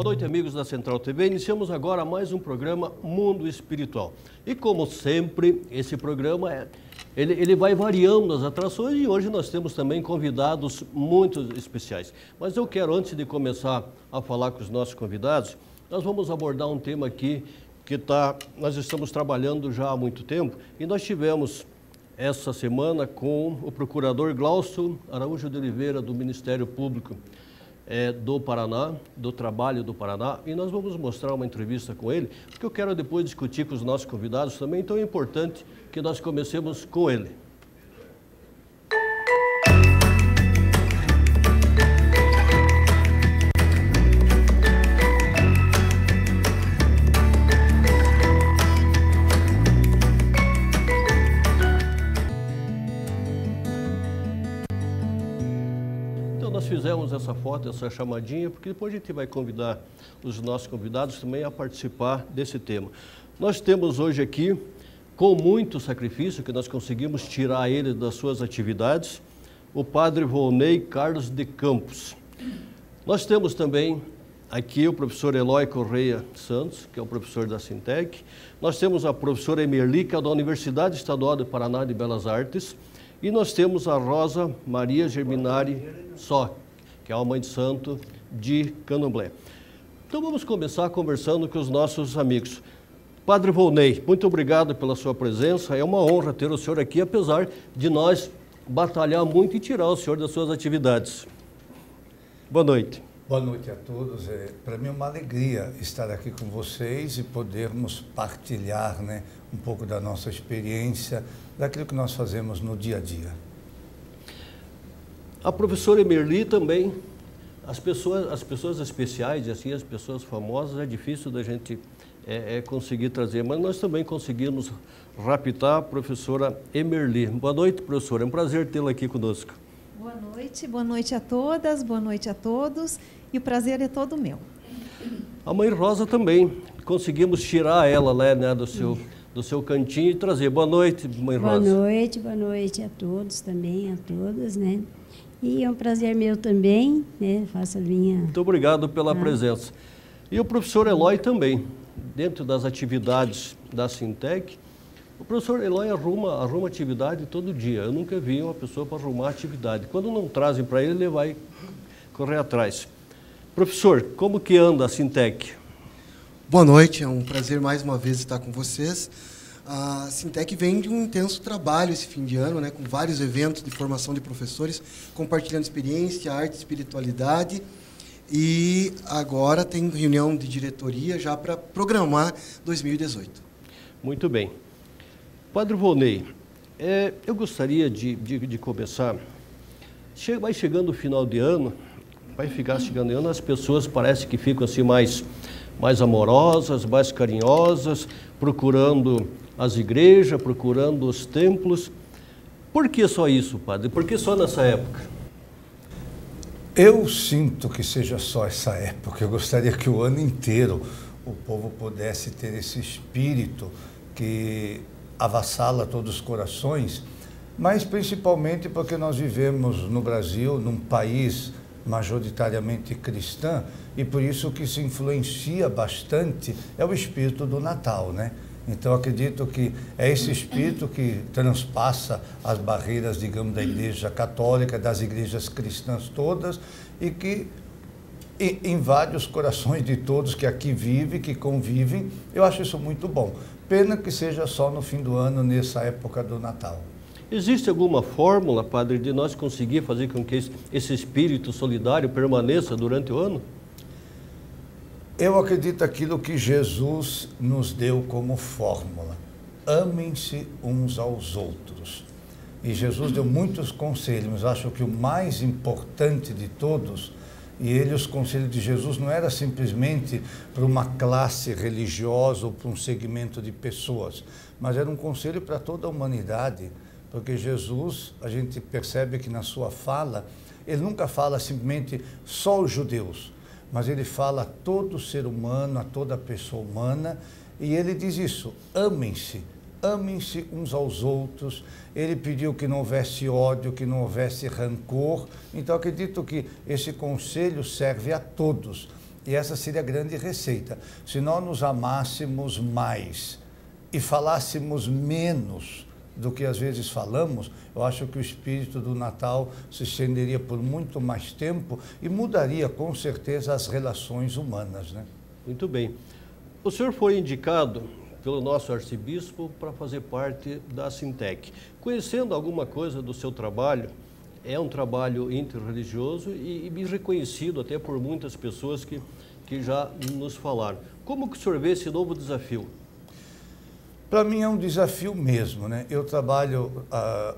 Boa noite, amigos da Central TV. Iniciamos agora mais um programa Mundo Espiritual. E como sempre, esse programa ele vai variando as atrações e hoje nós temos também convidados muito especiais. Mas eu quero, antes de começar a falar com os nossos convidados, nós vamos abordar um tema aqui que nós estamos trabalhando já há muito tempo e nós tivemos essa semana com o procurador Glaucio Araújo de Oliveira, do Ministério Público do Paraná, do Trabalho do Paraná, e nós vamos mostrar uma entrevista com ele, porque eu quero depois discutir com os nossos convidados também, então é importante que nós comecemos com ele. Fizemos essa foto, essa chamadinha, porque depois a gente vai convidar os nossos convidados também a participar desse tema. Nós temos hoje aqui, com muito sacrifício, que nós conseguimos tirar ele das suas atividades, o padre Volney Carlos de Campos. Nós temos também aqui o professor Eloy Correia Santos, que é o professor da Sintec. Nós temos a professora Emerli, que é da Universidade Estadual do Paraná de Belas Artes. E nós temos a Rosa Maria Germinari Só, que é a mãe de santo de Candomblé. Então vamos começar conversando com os nossos amigos. Padre Volney, muito obrigado pela sua presença. É uma honra ter o senhor aqui, apesar de nós batalhar muito e tirar o senhor das suas atividades. Boa noite. Boa noite a todos. Para mim é uma alegria estar aqui com vocês e podermos partilhar, um pouco da nossa experiência, daquilo que nós fazemos no dia a dia. A professora Emerli também, as pessoas especiais, assim, as pessoas famosas, é difícil da gente conseguir trazer, mas nós também conseguimos raptar a professora Emerli. Boa noite, professora, é um prazer tê-la aqui conosco. Boa noite a todas, boa noite a todos, e o prazer é todo meu. A mãe Rosa também, conseguimos tirar ela do seu cantinho e trazer. Boa noite, mãe Rosa. Boa noite a todos também, a todas, E é um prazer meu também, Faço a minha... Muito obrigado pela presença. E o professor Eloy também, dentro das atividades da Sintec, o professor Eloy arruma atividade todo dia. Eu nunca vi uma pessoa para arrumar atividade. Quando não trazem para ele, ele vai correr atrás. Professor, como que anda a Sintec? Boa noite, é um prazer mais uma vez estar com vocês. A Sintec vem de um intenso trabalho esse fim de ano, com vários eventos de formação de professores, compartilhando experiência, arte, espiritualidade. E agora tem reunião de diretoria já para programar 2018. Muito bem. Padre Volney, eu gostaria de começar. Vai chegando o final de ano, vai ficar chegando o ano, as pessoas parecem que ficam assim mais amorosas, mais carinhosas, procurando as igrejas, procurando os templos. Por que só isso, padre? Por que só nessa época? Eu sinto que seja só essa época. Eu gostaria que o ano inteiro o povo pudesse ter esse espírito que avassala todos os corações, mas principalmente porque nós vivemos no Brasil, num país majoritariamente cristã, e por isso o que se influencia bastante é o espírito do Natal, Então acredito que é esse espírito que transpassa as barreiras, digamos, da Igreja Católica, das igrejas cristãs todas, e que invade os corações de todos que aqui vivem, que convivem. Eu acho isso muito bom. Pena que seja só no fim do ano, nessa época do Natal. Existe alguma fórmula, padre, de nós conseguir fazer com que esse espírito solidário permaneça durante o ano? Eu acredito aquilo que Jesus nos deu como fórmula. Amem-se uns aos outros. E Jesus deu muitos conselhos, mas acho que o mais importante de todos, os conselhos de Jesus não era simplesmente para uma classe religiosa ou para um segmento de pessoas, mas era um conselho para toda a humanidade, porque Jesus, a gente percebe que na sua fala, ele nunca fala simplesmente só os judeus, mas ele fala a todo ser humano, a toda pessoa humana, e ele diz isso: amem-se uns aos outros. Ele pediu que não houvesse ódio, que não houvesse rancor. Então acredito que esse conselho serve a todos. E essa seria a grande receita. Se nós nos amássemos mais e falássemos menos do que às vezes falamos, eu acho que o espírito do Natal se estenderia por muito mais tempo e mudaria com certeza as relações humanas, né? Muito bem. O senhor foi indicado pelo nosso arcebispo para fazer parte da Sintec. Conhecendo alguma coisa do seu trabalho, é um trabalho interreligioso e reconhecido até por muitas pessoas que já nos falaram. Como que o senhor vê esse novo desafio? Para mim é um desafio mesmo, né? Eu trabalho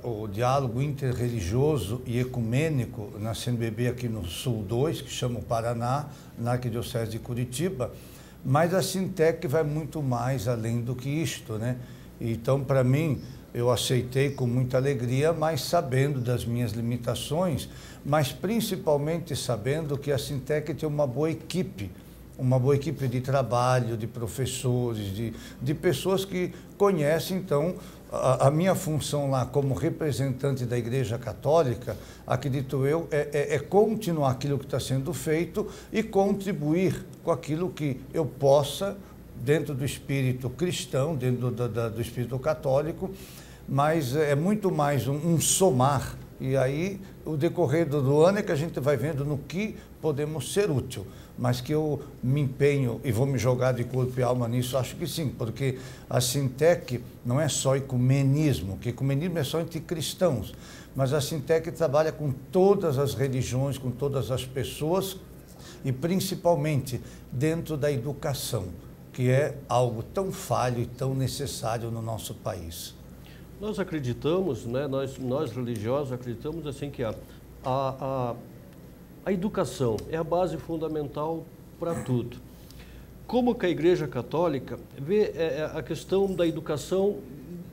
o diálogo interreligioso e ecumênico na CNBB aqui no Sul 2, que chama o Paraná, na Arquidiocese de Curitiba, mas a Sintec vai muito mais além do que isto, né? Então, para mim, eu aceitei com muita alegria, mas sabendo das minhas limitações, mas principalmente sabendo que a Sintec tem uma boa equipe de trabalho, de professores, de pessoas que conhecem. Então, a minha função lá como representante da Igreja Católica, acredito eu, é continuar aquilo que está sendo feito e contribuir com aquilo que eu possa, dentro do espírito cristão, dentro do espírito católico, mas é muito mais um somar. E aí, o decorrer do ano é que a gente vai vendo no que podemos ser útil. Mas que eu me empenho e vou me jogar de corpo e alma nisso, acho que sim, porque a Sintec não é só ecumenismo, que ecumenismo é só entre cristãos, mas a Sintec trabalha com todas as religiões, com todas as pessoas e principalmente dentro da educação, que é algo tão falho e tão necessário no nosso país. Nós acreditamos, né, nós religiosos acreditamos assim que a educação é a base fundamental para tudo. Como que a Igreja Católica vê a questão da educação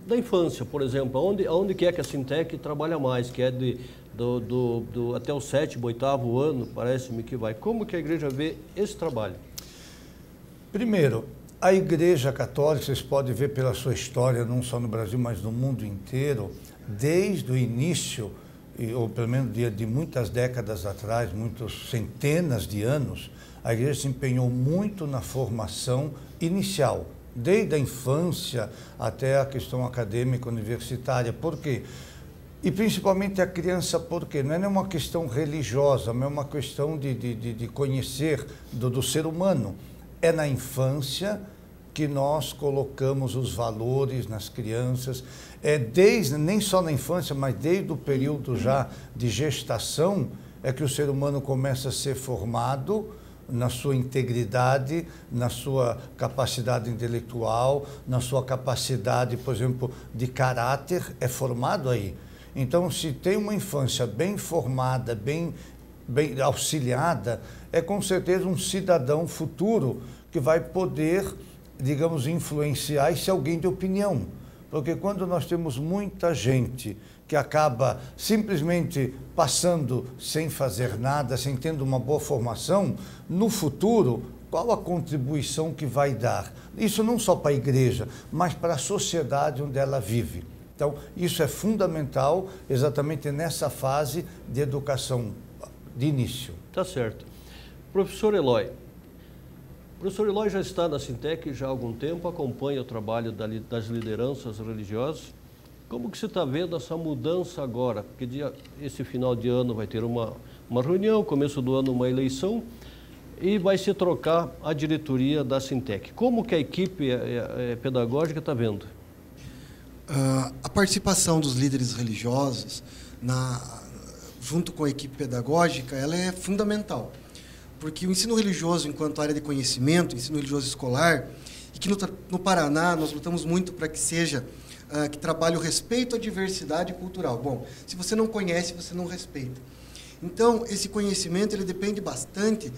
da infância, por exemplo, onde que é que a Sintec trabalha mais, que é até o 7º, 8º ano, parece-me que vai. Como que a Igreja vê esse trabalho? Primeiro, a Igreja Católica, vocês podem ver pela sua história, não só no Brasil, mas no mundo inteiro, desde o início, ou pelo menos de muitas décadas atrás, muitas centenas de anos, a Igreja se empenhou muito na formação inicial, desde a infância até a questão acadêmica universitária. Por quê? E principalmente a criança, por quê? Não é uma questão religiosa, não é uma questão de conhecer do ser humano. É na infância que nós colocamos os valores nas crianças, nem só na infância, mas desde o período já de gestação, é que o ser humano começa a ser formado na sua integridade, na sua capacidade intelectual, na sua capacidade, por exemplo, de caráter, é formado aí. Então, se tem uma infância bem formada, bem auxiliada, é com certeza um cidadão futuro que vai poder, digamos, influenciar e ser alguém de opinião. Porque quando nós temos muita gente que acaba simplesmente passando sem fazer nada, sem tendo uma boa formação, no futuro, qual a contribuição que vai dar? Isso não só para a igreja, mas para a sociedade onde ela vive. Então, isso é fundamental exatamente nessa fase de educação de início. Tá certo. Professor Eloy. O professor Eloy já está na Sintec já há algum tempo, acompanha o trabalho das lideranças religiosas. Como que você está vendo essa mudança agora? Porque esse final de ano vai ter uma reunião, começo do ano uma eleição, e vai se trocar a diretoria da Sintec. Como que a equipe pedagógica está vendo? A participação dos líderes religiosos junto com a equipe pedagógica, ela é fundamental. Porque o ensino religioso, enquanto área de conhecimento, ensino religioso escolar, e que no Paraná nós lutamos muito para que seja, que trabalhe o respeito à diversidade cultural. Bom, se você não conhece, você não respeita. Então, esse conhecimento ele depende bastante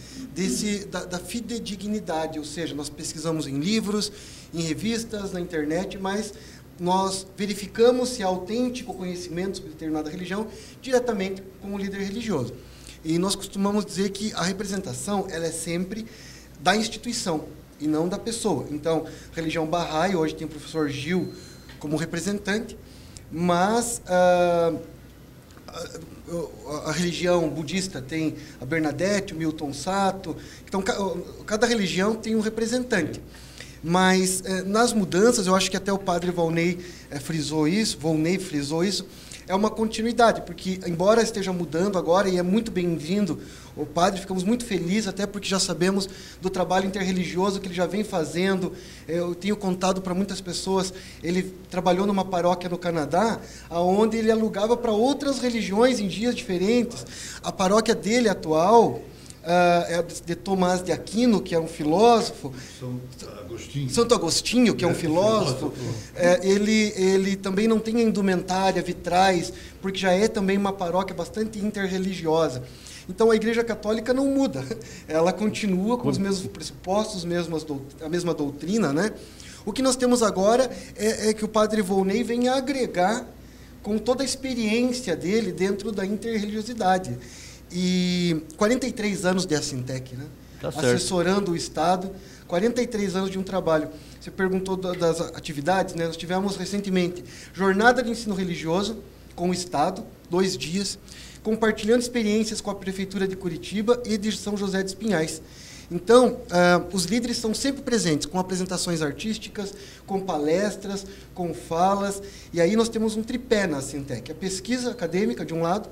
da fidedignidade, ou seja, nós pesquisamos em livros, em revistas, na internet, mas nós verificamos se é autêntico o conhecimento sobre determinada religião diretamente com o líder religioso. E nós costumamos dizer que a representação ela é sempre da instituição e não da pessoa. Então, a religião Bahá'í, hoje tem o professor Gil como representante, mas a religião budista tem a Bernadette, o Milton Sato. Então, cada religião tem um representante. Mas, nas mudanças, eu acho que até o padre Volney frisou isso, é uma continuidade, porque, embora esteja mudando agora, e é muito bem-vindo o padre, ficamos muito felizes, até porque já sabemos do trabalho interreligioso que ele já vem fazendo. Eu tenho contado para muitas pessoas, ele trabalhou numa paróquia no Canadá, onde ele alugava para outras religiões em dias diferentes. A paróquia dele atual é de Tomás de Aquino, que é um filósofo. Santo Agostinho, que é um filósofo. Ele também não tem indumentária, vitrais, porque já é também uma paróquia bastante interreligiosa. Então, a Igreja Católica não muda. Ela continua com os mesmos pressupostos, a mesma doutrina, né? O que nós temos agora é que o padre Volney vem agregar com toda a experiência dele dentro da interreligiosidade. E 43 anos de Assintec, né? Tá certo. Assessorando o Estado, 43 anos de um trabalho. Você perguntou das atividades, né? Nós tivemos recentemente jornada de ensino religioso com o Estado, 2 dias, compartilhando experiências com a Prefeitura de Curitiba e de São José dos Pinhais. Então, os líderes estão sempre presentes, com apresentações artísticas, com palestras, com falas, e aí nós temos um tripé na Assintec: a pesquisa acadêmica, de um lado,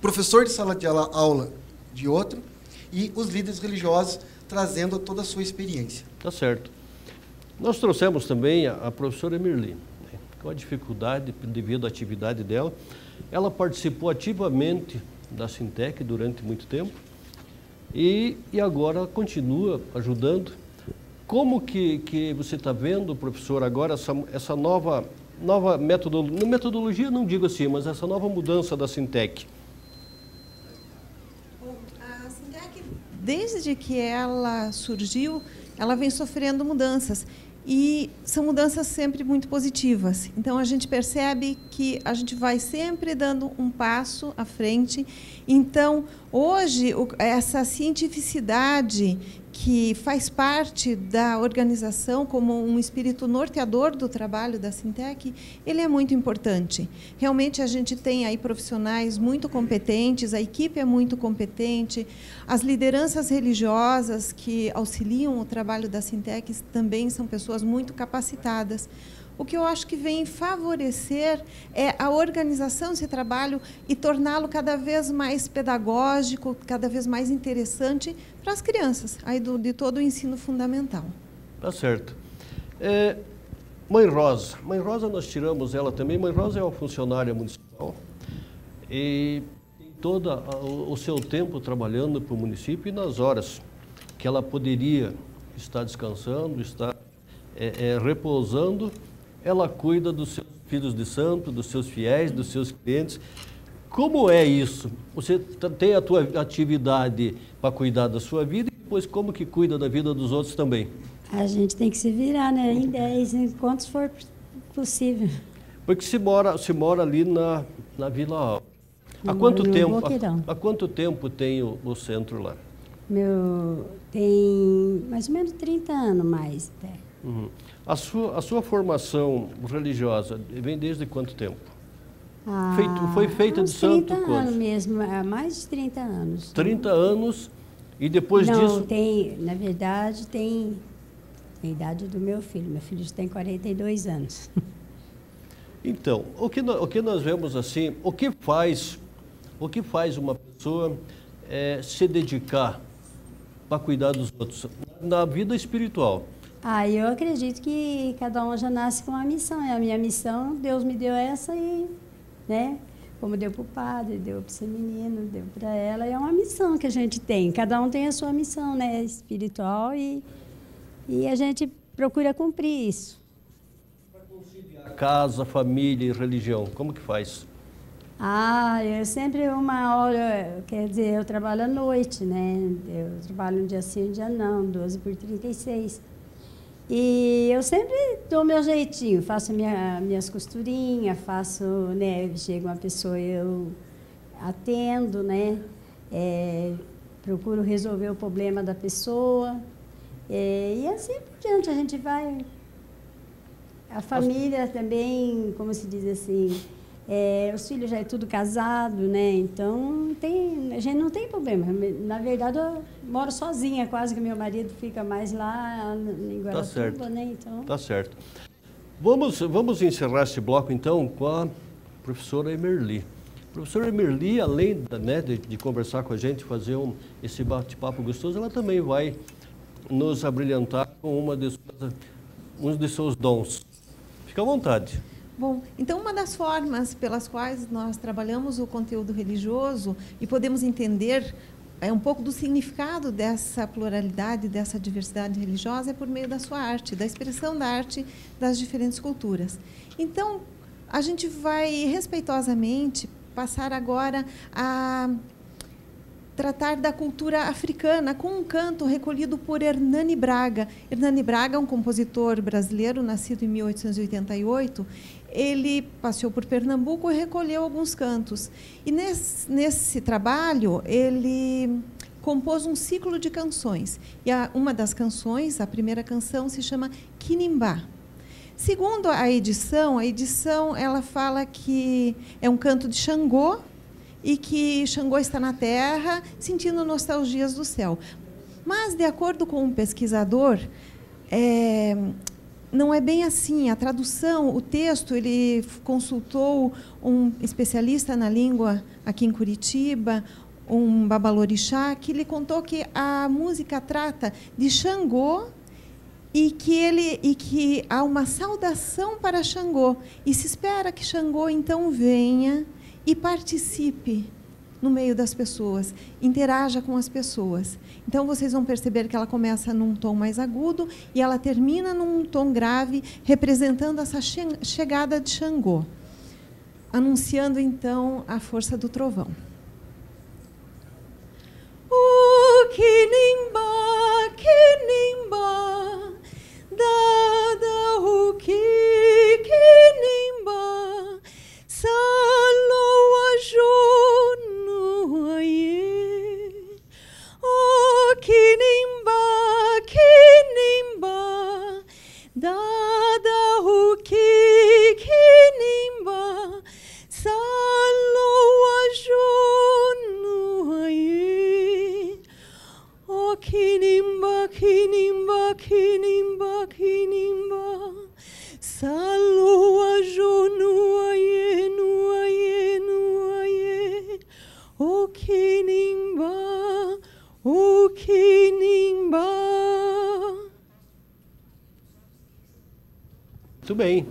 professor de sala de aula, de outro, e os líderes religiosos trazendo toda a sua experiência. Tá certo. Nós trouxemos também a professora Mirli, né, com a dificuldade devido à atividade dela. Ela participou ativamente da Assintec durante muito tempo e agora continua ajudando. Como que você está vendo, professor, agora essa nova metodologia, não digo assim, mas essa nova mudança da Assintec? A Assintec, desde que ela surgiu, ela vem sofrendo mudanças. E são mudanças sempre muito positivas. Então, a gente percebe que a gente vai sempre dando um passo à frente. Então, hoje, essa cientificidade que faz parte da organização como um espírito norteador do trabalho da Assintec, ele é muito importante. Realmente, a gente tem aí profissionais muito competentes, a equipe é muito competente, as lideranças religiosas que auxiliam o trabalho da Assintec também são pessoas muito capacitadas. O que eu acho que vem favorecer é a organização desse trabalho e torná-lo cada vez mais pedagógico, cada vez mais interessante para as crianças, aí de todo o ensino fundamental. Tá certo. Mãe Rosa nós tiramos ela também. Mãe Rosa é uma funcionária municipal e tem todo o seu tempo trabalhando para o município, e nas horas que ela poderia estar descansando, estar repousando, ela cuida dos seus filhos de santo, dos seus fiéis, dos seus clientes. Como é isso? Você tem a tua atividade para cuidar da sua vida e depois como que cuida da vida dos outros também? A gente tem que se virar, né? Em 10, enquanto for possível. Porque se mora ali na Vila Alta. Há quanto tempo tem o centro lá? Tem mais ou menos 30 anos mais até. Uhum. A sua formação religiosa vem desde quanto tempo? Foi feita de santo quando? 30 anos mesmo, há mais de 30 anos. 30 anos e depois disso... Não, na verdade tem a idade do meu filho. Meu filho tem 42 anos. Então, o que nós vemos assim, o que faz uma pessoa se dedicar para cuidar dos outros na vida espiritual? Eu acredito que cada um já nasce com uma missão. A minha missão, Deus me deu essa e, né, como deu para o padre, deu para esse menino, deu para ela. É uma missão que a gente tem. Cada um tem a sua missão, né, espiritual e a gente procura cumprir isso. Para conciliar casa, família e religião, como que faz? Eu sempre uma hora, quer dizer, eu trabalho à noite, né? Eu trabalho um dia sim, um dia não, 12 por 36. E eu sempre dou meu jeitinho, faço minhas costurinhas, né, chega uma pessoa, eu atendo, né, procuro resolver o problema da pessoa, e assim por diante a gente vai. A família também, como se diz assim, Os filhos já é tudo casado, né? Então a gente não tem problema. Na verdade, eu moro sozinha, quase que meu marido fica mais lá em Guaratuba, tá certo, né? Então... Tá certo. Vamos encerrar esse bloco então com a professora Emerli. Professora Emerli, além de conversar com a gente, fazer esse bate-papo gostoso, ela também vai nos abrilhantar com um de seus dons. Fica à vontade. Bom, então uma das formas pelas quais nós trabalhamos o conteúdo religioso e podemos entender um pouco do significado dessa pluralidade, dessa diversidade religiosa, é por meio da sua arte, da expressão da arte das diferentes culturas. Então, a gente vai respeitosamente passar agora a tratar da cultura africana com um canto recolhido por Hernani Braga. Hernani Braga é um compositor brasileiro, nascido em 1888. Ele passeou por Pernambuco e recolheu alguns cantos. E nesse trabalho, ele compôs um ciclo de canções. E uma das canções, a primeira canção, se chama Quinimbá. Segundo a edição ela fala que é um canto de Xangô e que Xangô está na terra, sentindo nostalgias do céu. Mas, de acordo com um pesquisador, não é bem assim. A tradução, o texto, ele consultou um especialista na língua aqui em Curitiba, um babalorixá, que lhe contou que a música trata de Xangô e que há uma saudação para Xangô. E se espera que Xangô, então, venha e participe no meio das pessoas, interaja com as pessoas. Então, vocês vão perceber que ela começa num tom mais agudo e ela termina num tom grave, representando essa chegada de Xangô, anunciando, então, a força do trovão. O Quinimbá, Quinimbá, dada o Quinimbá, salo ajono aie. O Quinimbá, Quinimbá, dada o Quinimbá, salo ajono aie. O Quinimbá, Quinimbá, Quinimbá, Quinimbá, salo ajono aie, no aie, no aie. O Quinimbá, o Quinimbá. Muito bem,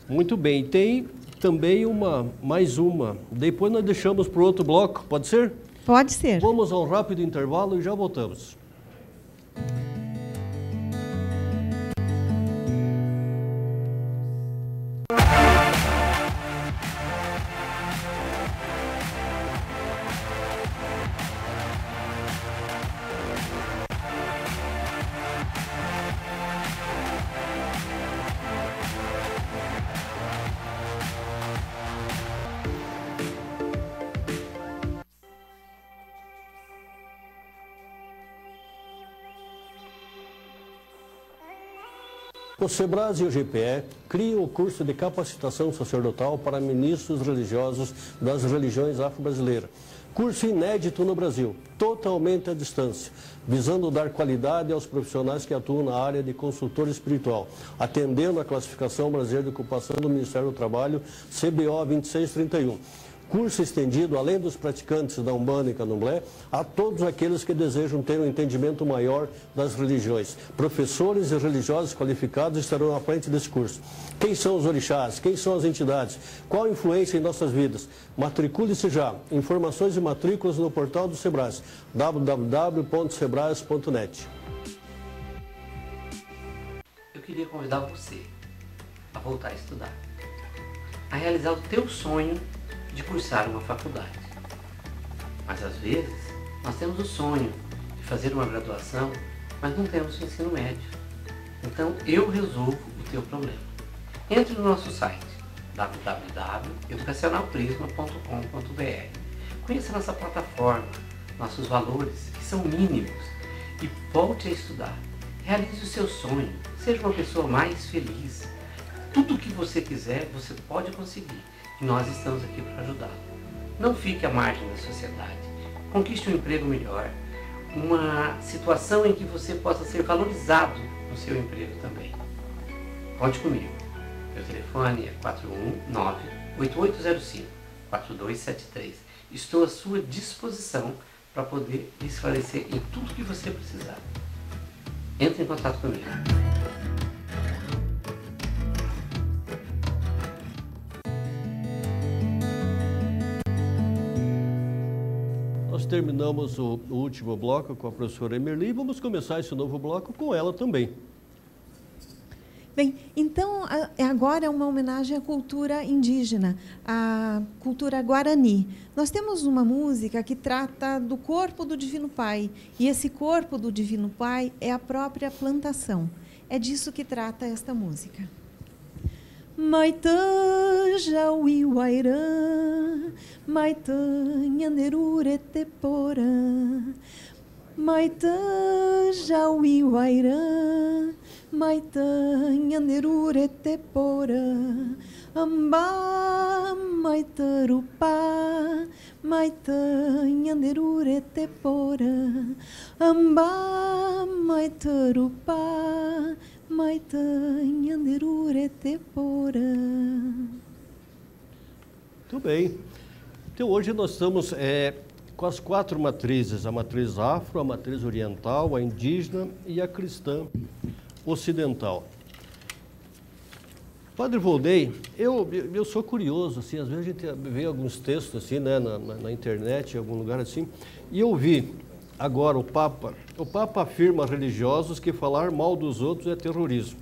muito bem. Tem também mais uma. Depois nós deixamos para o outro bloco, pode ser? Pode ser. Vamos a um rápido intervalo e já voltamos. O SEBRAS e o GPE criam o curso de capacitação sacerdotal para ministros religiosos das religiões afro-brasileiras. Curso inédito no Brasil, totalmente à distância, visando dar qualidade aos profissionais que atuam na área de consultor espiritual, atendendo a classificação brasileira de ocupação do Ministério do Trabalho, CBO 2631. Curso estendido, além dos praticantes da Umbanda e Candomblé, a todos aqueles que desejam ter um entendimento maior das religiões. Professores e religiosos qualificados estarão à frente desse curso. Quem são os orixás? Quem são as entidades? Qual a influência em nossas vidas? Matricule-se já. Informações e matrículas no portal do SEBRAS, www.sebras.net. Eu queria convidar você a voltar a estudar, a realizar o teu sonho de cursar uma faculdade. Mas às vezes nós temos o sonho de fazer uma graduação, mas não temos o ensino médio. Então eu resolvo o teu problema. Entre no nosso site www.educacionalprisma.com.br. Conheça nossa plataforma, nossos valores, que são mínimos, e volte a estudar. Realize o seu sonho, seja uma pessoa mais feliz. Tudo o que você quiser, você pode conseguir. e nós estamos aqui para ajudá-lo. Não fique à margem da sociedade. Conquiste um emprego melhor, uma situação em que você possa ser valorizado no seu emprego também. Conte comigo. Meu telefone é 419-8805-4273. Estou à sua disposição para poder lhe esclarecer em tudo que você precisar. Entre em contato comigo. Nós terminamos o último bloco com a professora Emerli e vamos começar esse novo bloco com ela também. Bem, então, agora é uma homenagem à cultura indígena, à cultura guarani. Nós temos uma música que trata do corpo do Divino Pai, e esse corpo do Divino Pai é a própria plantação. É disso que trata esta música. Maitã jauiuairã, maitã nhaneruretepora, maitã jauiuairã, maitã nhaneruretepora, ambá maitarupá, maitã nhaneruretepora, ambá maitarupá, maitã nhaneruretepora. Muito bem. Então, hoje nós estamos com as 4 matrizes, a matriz afro, a matriz oriental, a indígena e a cristã ocidental. Padre Volney, eu sou curioso, assim, às vezes a gente vê alguns textos assim, né, na internet, em algum lugar assim, e eu vi agora o Papa afirma a religiosos que falar mal dos outros é terrorismo.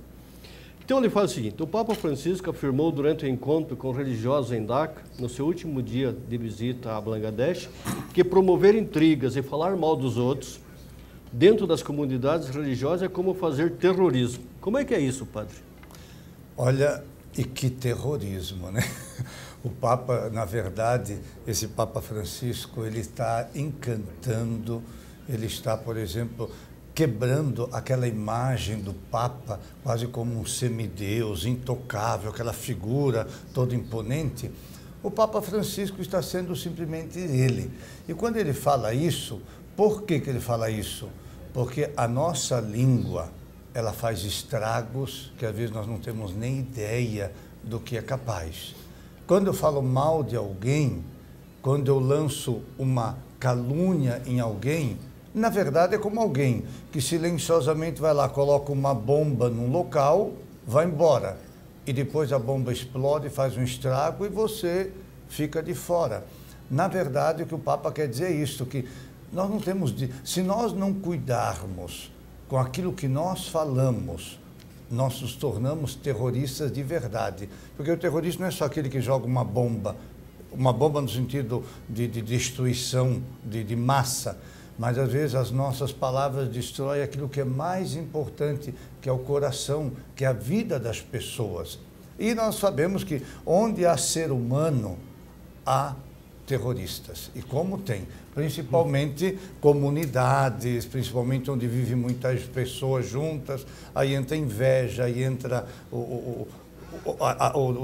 Então ele fala o seguinte: o Papa Francisco afirmou durante o encontro com religiosos em Dhaka, no seu último dia de visita a Bangladesh, que promover intrigas e falar mal dos outros dentro das comunidades religiosas é como fazer terrorismo. Como é que é isso, padre? Olha, e que terrorismo, né? O Papa, na verdade, esse Papa Francisco, ele está encantando, ele está, por exemplo, quebrando aquela imagem do Papa quase como um semideus, intocável, aquela figura toda imponente. O Papa Francisco está sendo simplesmente ele. E quando ele fala isso, por que ele fala isso? Porque a nossa língua, ela faz estragos que às vezes nós não temos nem ideia do que é capaz. Quando eu falo mal de alguém, quando eu lanço uma calúnia em alguém, na verdade é como alguém que silenciosamente vai lá, coloca uma bomba num local, vai embora. E depois a bomba explode, faz um estrago e você fica de fora. Na verdade, o que o Papa quer dizer é isso, que nós não temos... Se nós não cuidarmos com aquilo que nós falamos, nós nos tornamos terroristas de verdade. Porque o terrorista não é só aquele que joga uma bomba no sentido de destruição, de massa, mas às vezes as nossas palavras destroem aquilo que é mais importante, que é o coração, que é a vida das pessoas. E nós sabemos que onde há ser humano, há terroristas. E como tem? Principalmente comunidades, principalmente onde vivem muitas pessoas juntas, aí entra a inveja, aí entra o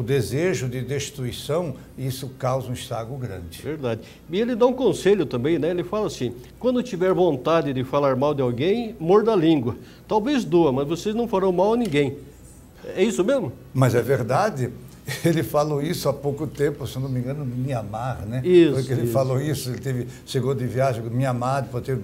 desejo de destruição, e isso causa um estrago grande. Verdade. E ele dá um conselho também, né? Ele fala assim: quando tiver vontade de falar mal de alguém, morda a língua. Talvez doa, mas vocês não farão mal a ninguém. É isso mesmo? Mas é verdade. Ele falou isso há pouco tempo, se não me engano, no Mianmar, né? Isso, foi que ele falou isso, ele chegou de viagem no Mianmar, depois teve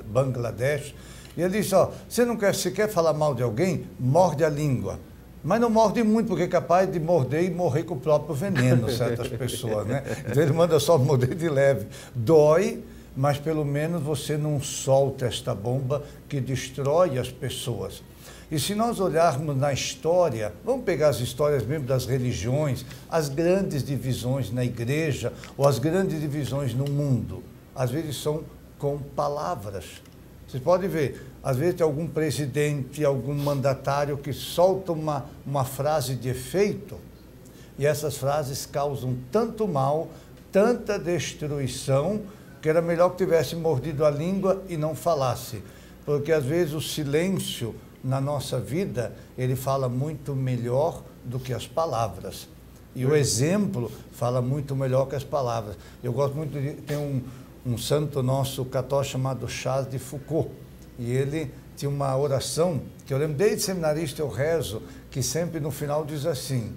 Bangladesh, e ele disse, ó, se quer falar mal de alguém, morde a língua. Mas não morde muito, porque é capaz de morder e morrer com o próprio veneno, certas pessoas, né? Então ele manda só morder de leve. Dói, mas pelo menos você não solta esta bomba que destrói as pessoas. E se nós olharmos na história, vamos pegar as histórias mesmo das religiões, as grandes divisões na igreja ou as grandes divisões no mundo, às vezes são com palavras. Vocês podem ver, às vezes tem algum presidente, algum mandatário que solta uma frase de efeito, e essas frases causam tanto mal, tanta destruição, que era melhor que tivesse mordido a língua e não falasse. Porque às vezes o silêncio na nossa vida, ele fala muito melhor do que as palavras. E o exemplo fala muito melhor que as palavras. Eu gosto muito de... Tem um santo nosso católico chamado Charles de Foucault. E ele tinha uma oração, que eu lembro desde seminarista eu rezo, que sempre no final diz assim,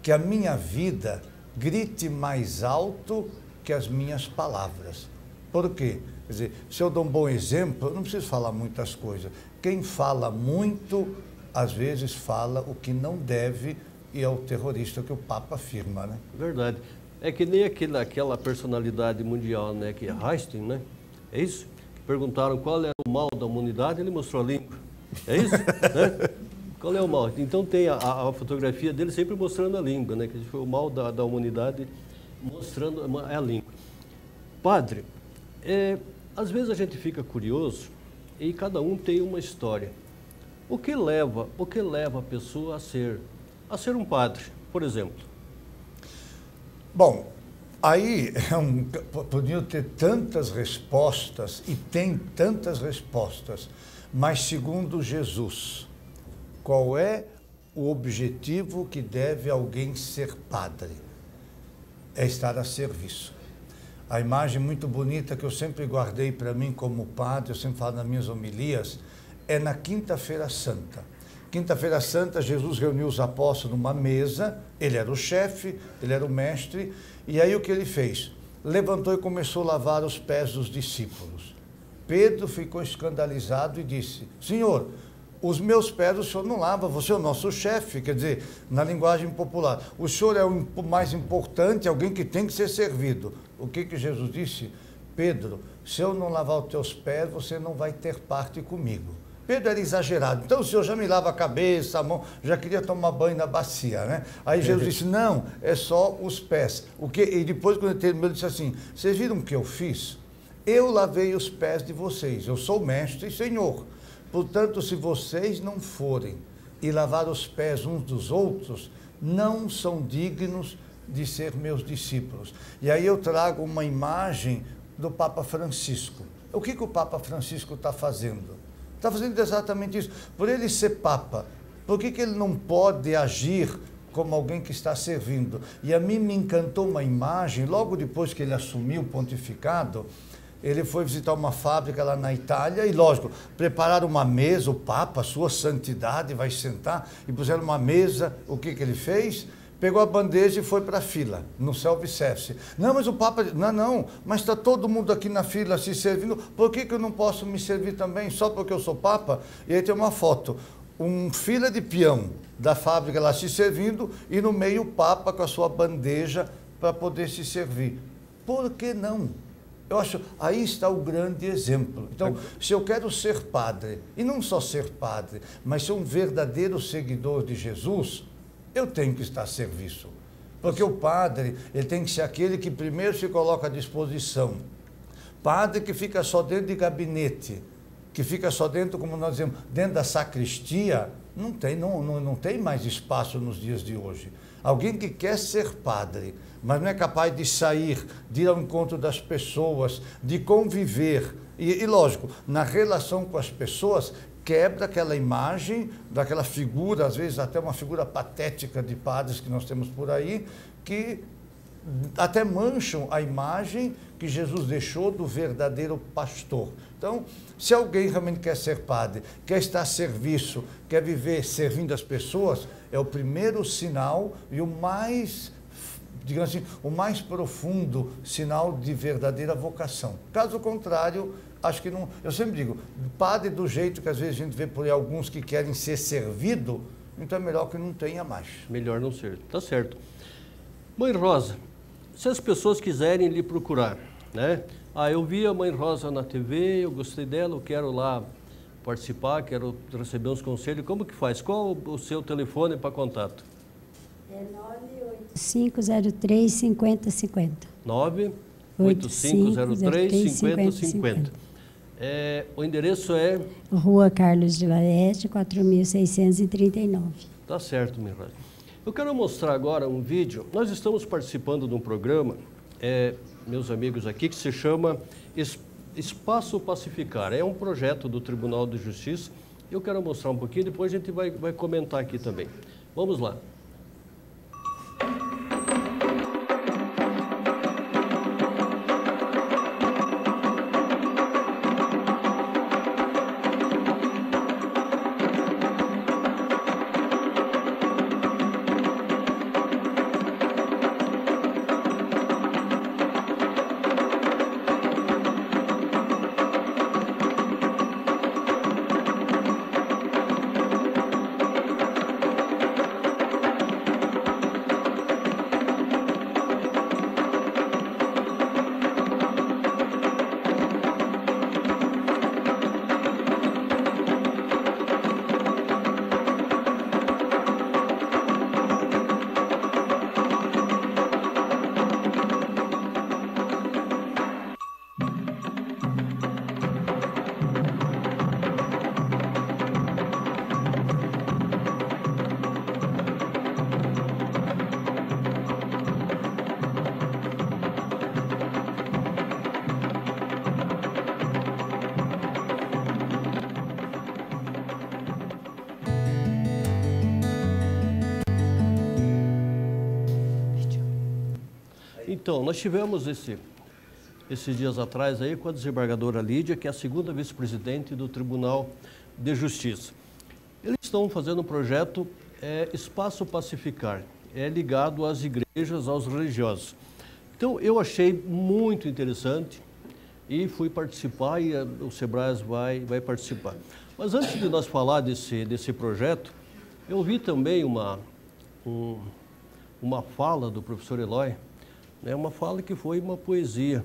que a minha vida grite mais alto que as minhas palavras. Por quê? Quer dizer, se eu dou um bom exemplo, eu não preciso falar muitas coisas. Quem fala muito, às vezes fala o que não deve, e é o terrorista que o Papa afirma, né? Verdade. É que nem aquela personalidade mundial, né, que é Einstein, né? É isso? Perguntaram qual era o mal da humanidade, ele mostrou a língua. É isso? Né? Qual é o mal? Então tem a fotografia dele sempre mostrando a língua, né? Que foi o mal da humanidade mostrando a língua. Padre, às vezes a gente fica curioso e cada um tem uma história. O que leva a pessoa a ser um padre, por exemplo? Bom, aí podiam ter tantas respostas, e tem tantas respostas, mas segundo Jesus, qual é o objetivo que deve alguém ser padre? É estar a serviço. A imagem muito bonita que eu sempre guardei para mim como padre, eu sempre falo nas minhas homilias, é na Quinta-feira Santa. Quinta-feira Santa, Jesus reuniu os apóstolos numa mesa, ele era o chefe, ele era o mestre, e aí o que ele fez? Levantou e começou a lavar os pés dos discípulos. Pedro ficou escandalizado e disse, Senhor, os meus pés o senhor não lava, você é o nosso chefe, quer dizer, na linguagem popular, o senhor é o mais importante, alguém que tem que ser servido. O que Jesus disse? Pedro, se eu não lavar os teus pés, você não vai ter parte comigo. Pedro era exagerado, então o senhor já me lava a cabeça, a mão, já queria tomar banho na bacia, né? Aí Jesus disse, não, é só os pés. E depois, quando ele terminou, ele disse assim, vocês viram o que eu fiz? Eu lavei os pés de vocês, eu sou mestre e senhor. Portanto, se vocês não forem e lavar os pés uns dos outros, não são dignos de ser meus discípulos. E aí eu trago uma imagem do Papa Francisco. O que o Papa Francisco está fazendo? Está fazendo exatamente isso. Por ele ser Papa, por que ele não pode agir como alguém que está servindo? E a mim me encantou uma imagem, logo depois que ele assumiu o pontificado, ele foi visitar uma fábrica lá na Itália e, lógico, prepararam uma mesa, o Papa, sua santidade, vai sentar, e puseram uma mesa, o que ele fez? Pegou a bandeja e foi para a fila, no self-service. Não, mas o Papa... Não, mas está todo mundo aqui na fila se servindo, por que eu não posso me servir também, só porque eu sou Papa? E aí tem uma foto, fila de peão da fábrica lá se servindo, e no meio o Papa com a sua bandeja para poder se servir. Por que não? Eu acho, aí está o grande exemplo. Então, se eu quero ser padre, e não só ser padre, mas ser um verdadeiro seguidor de Jesus, eu tenho que estar a serviço. Porque o padre, ele tem que ser aquele que primeiro se coloca à disposição. Padre que fica só dentro de gabinete, que fica só dentro, como nós dizemos, dentro da sacristia, não tem mais espaço nos dias de hoje. Alguém que quer ser padre, mas não é capaz de sair, de ir ao encontro das pessoas, de conviver. E lógico, na relação com as pessoas, quebra aquela imagem, daquela figura, às vezes até uma figura patética de padres que nós temos por aí, que até mancham a imagem que Jesus deixou do verdadeiro pastor. Então, se alguém realmente quer ser padre, quer estar a serviço, quer viver servindo as pessoas, é o primeiro sinal e o mais, digamos assim, o mais profundo sinal de verdadeira vocação. Caso contrário, acho que não... Eu sempre digo, padre do jeito que às vezes a gente vê por aí alguns que querem ser servido, então é melhor que não tenha mais. Melhor não ser, tá certo. Mãe Rosa, se as pessoas quiserem lhe procurar, né? Eu vi a Mãe Rosa na TV, eu gostei dela, eu quero lá participar, quero receber uns conselhos, como que faz? Qual o seu telefone para contato? É 98503-5050. 98503-5050. O endereço é? Rua Carlos de Laeste, 4639. Tá certo, minha Rosa. Eu quero mostrar agora um vídeo. Nós estamos participando de um programa, meus amigos aqui, que se chama Espaço Pacificar. É um projeto do Tribunal de Justiça. Eu quero mostrar um pouquinho, depois a gente vai comentar aqui também. Vamos lá. Então, nós tivemos esses dias atrás aí com a desembargadora Lídia, que é a segunda vice-presidente do Tribunal de Justiça. Eles estão fazendo um projeto Espaço Pacificar, ligado às igrejas, aos religiosos. Então, eu achei muito interessante e fui participar, e o Sebras vai participar. Mas antes de nós falar desse projeto, eu vi também uma fala do professor Eloy, né, uma fala que foi uma poesia.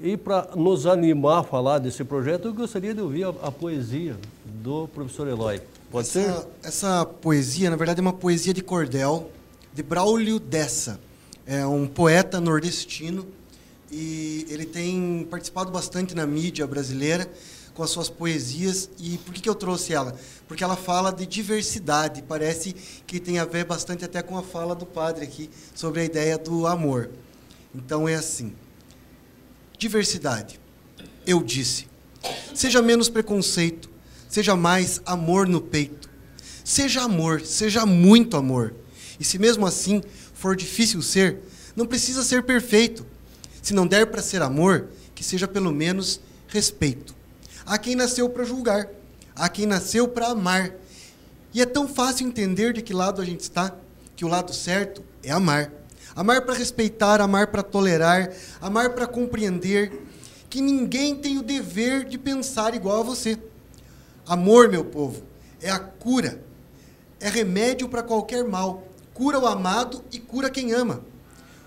E para nos animar a falar desse projeto, eu gostaria de ouvir a poesia do professor Eloy. Pode ser? Essa poesia, na verdade, é uma poesia de cordel, de Braulio Dessa. É um poeta nordestino e ele tem participado bastante na mídia brasileira com as suas poesias. E por que eu trouxe ela? Porque ela fala de diversidade, parece que tem a ver bastante até com a fala do padre aqui sobre a ideia do amor. Então é assim: diversidade. Eu disse, seja menos preconceito, seja mais amor no peito. Seja amor, seja muito amor. E se mesmo assim for difícil ser, não precisa ser perfeito. Se não der para ser amor, que seja pelo menos respeito. Há quem nasceu para julgar, há quem nasceu para amar. E é tão fácil entender de que lado a gente está, que o lado certo é amar. Amar para respeitar, amar para tolerar, amar para compreender que ninguém tem o dever de pensar igual a você. Amor, meu povo, é a cura, é remédio para qualquer mal. Cura o amado e cura quem ama.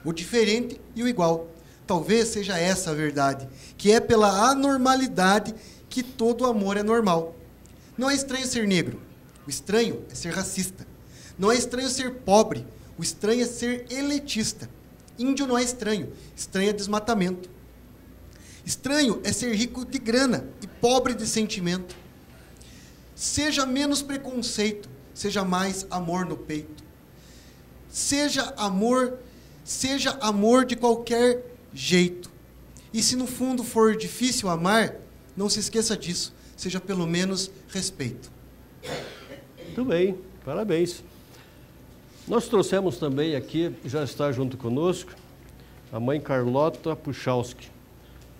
O diferente e o igual. Talvez seja essa a verdade, que é pela anormalidade que todo amor é normal. Não é estranho ser negro, o estranho é ser racista. Não é estranho ser pobre, o estranho é ser elitista. Índio não é estranho, estranho é desmatamento. Estranho é ser rico de grana e pobre de sentimento. Seja menos preconceito, seja mais amor no peito. Seja amor de qualquer jeito. E se no fundo for difícil amar, não se esqueça disso, seja pelo menos respeito. Muito bem, parabéns. Nós trouxemos também aqui, já está junto conosco, a mãe Carlota Puchalski.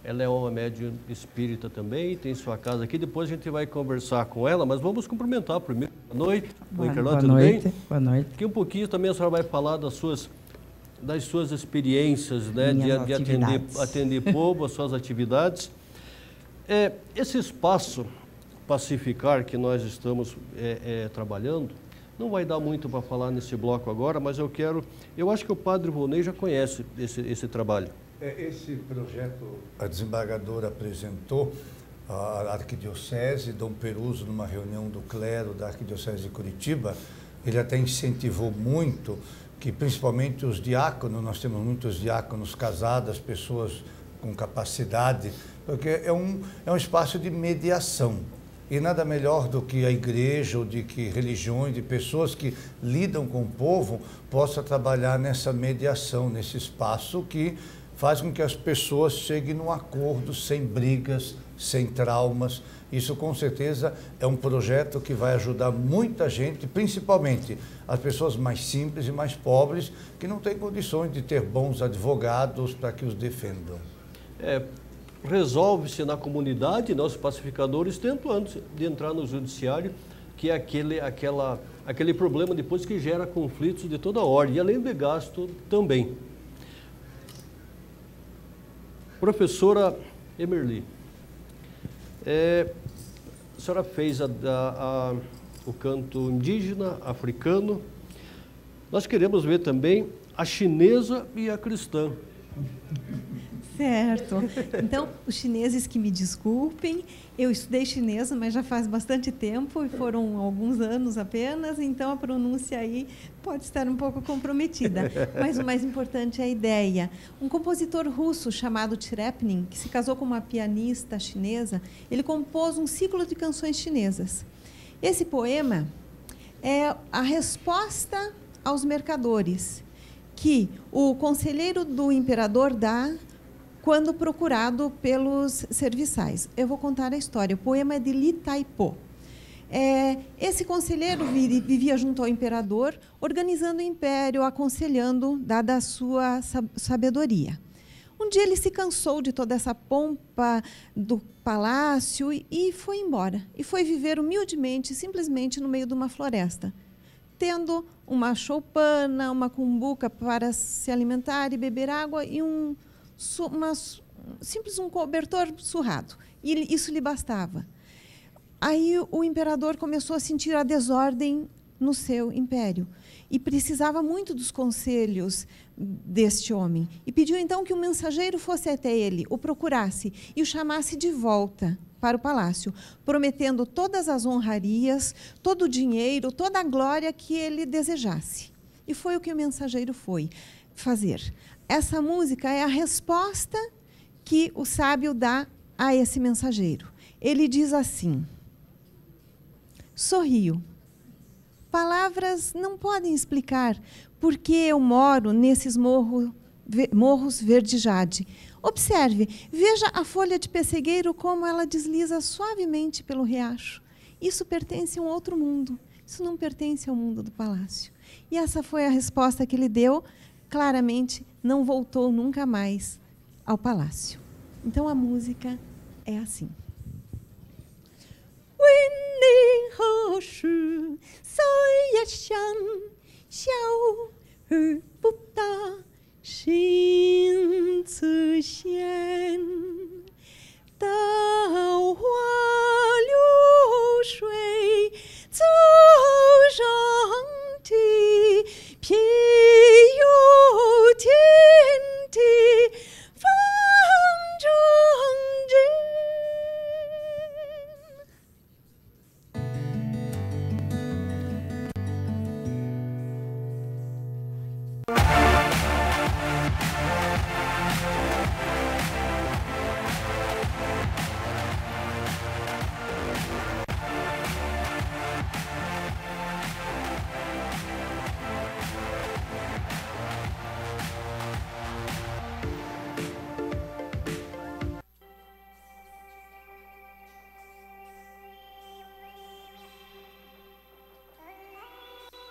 Ela é uma médium espírita também, tem sua casa aqui. Depois a gente vai conversar com ela, mas vamos cumprimentar primeiro. Boa noite. Mãe Carlota, tudo bem? Boa noite. Aqui um pouquinho também a senhora vai falar das suas experiências, né, de atender povo, as suas atividades. Esse espaço Pacificar que nós estamos trabalhando, não vai dar muito para falar nesse bloco agora, mas eu acho que o padre Volney já conhece esse trabalho. Esse projeto a desembargadora apresentou à Arquidiocese, Dom Peruso, numa reunião do clero da Arquidiocese de Curitiba. Ele até incentivou muito que, principalmente os diáconos, nós temos muitos diáconos casados, pessoas com capacidade, porque é um espaço de mediação. E nada melhor do que a igreja, ou de que religiões, de pessoas que lidam com o povo, possa trabalhar nessa mediação, nesse espaço que faz com que as pessoas cheguem num acordo, sem brigas, sem traumas. Isso, com certeza, é um projeto que vai ajudar muita gente, principalmente as pessoas mais simples e mais pobres, que não têm condições de ter bons advogados para que os defendam. Resolve-se na comunidade, nós pacificadores tentam, antes de entrar no judiciário, que é aquele problema depois que gera conflitos de toda ordem, e além de gasto também. Professora Emerli, a senhora fez o canto indígena, africano. Nós queremos ver também a chinesa e a cristã. Certo. Então, os chineses que me desculpem, eu estudei chinês, mas já faz bastante tempo, e foram alguns anos apenas, então a pronúncia aí pode estar um pouco comprometida. Mas o mais importante é a ideia. Um compositor russo chamado Tcherepnin, que se casou com uma pianista chinesa, ele compôs um ciclo de canções chinesas. Esse poema é a resposta aos mercadores que o conselheiro do imperador dá quando procurado pelos serviçais. Eu vou contar a história. O poema é de Li Taipo. Esse conselheiro vivia junto ao imperador, organizando o império, aconselhando, dada a sua sabedoria. Um dia ele se cansou de toda essa pompa do palácio e foi embora. E foi viver humildemente, simplesmente no meio de uma floresta, tendo uma choupana, uma cumbuca para se alimentar e beber água e um cobertor surrado. E isso lhe bastava. Aí o imperador começou a sentir a desordem no seu império e precisava muito dos conselhos deste homem. E pediu então que um mensageiro fosse até ele, o procurasse e o chamasse de volta para o palácio, prometendo todas as honrarias, todo o dinheiro, toda a glória que ele desejasse. E foi o que o mensageiro foi fazer. Essa música é a resposta que o sábio dá a esse mensageiro. Ele diz assim: sorrio. Palavras não podem explicar por que eu moro nesses morros verde jade. Observe, veja a folha de pessegueiro como ela desliza suavemente pelo riacho. Isso pertence a um outro mundo. Isso não pertence ao mundo do palácio. E essa foi a resposta que ele deu. Claramente, não voltou nunca mais ao palácio. Então, a música é assim. 问你何时在呀乡，小儿不大心自闲。稻花流水走上堤，偏有天地方正直。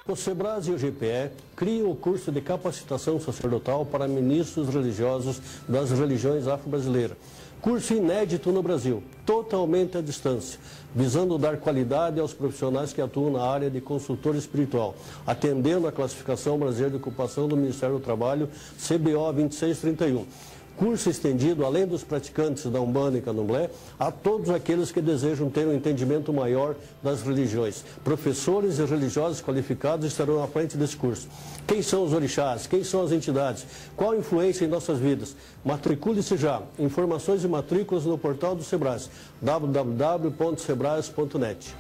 O SEBRAS e o GPE criam o curso de capacitação sacerdotal para ministros religiosos das religiões afro-brasileiras. Curso inédito no Brasil, totalmente à distância, visando dar qualidade aos profissionais que atuam na área de consultor espiritual, atendendo à classificação brasileira de ocupação do Ministério do Trabalho, CBO 2631. Curso estendido, além dos praticantes da Umbanda e Candomblé, a todos aqueles que desejam ter um entendimento maior das religiões. Professores e religiosos qualificados estarão à frente desse curso. Quem são os orixás? Quem são as entidades? Qual a influência em nossas vidas? Matricule-se já. Informações e matrículas no portal do SEBRAS, www.sebras.net.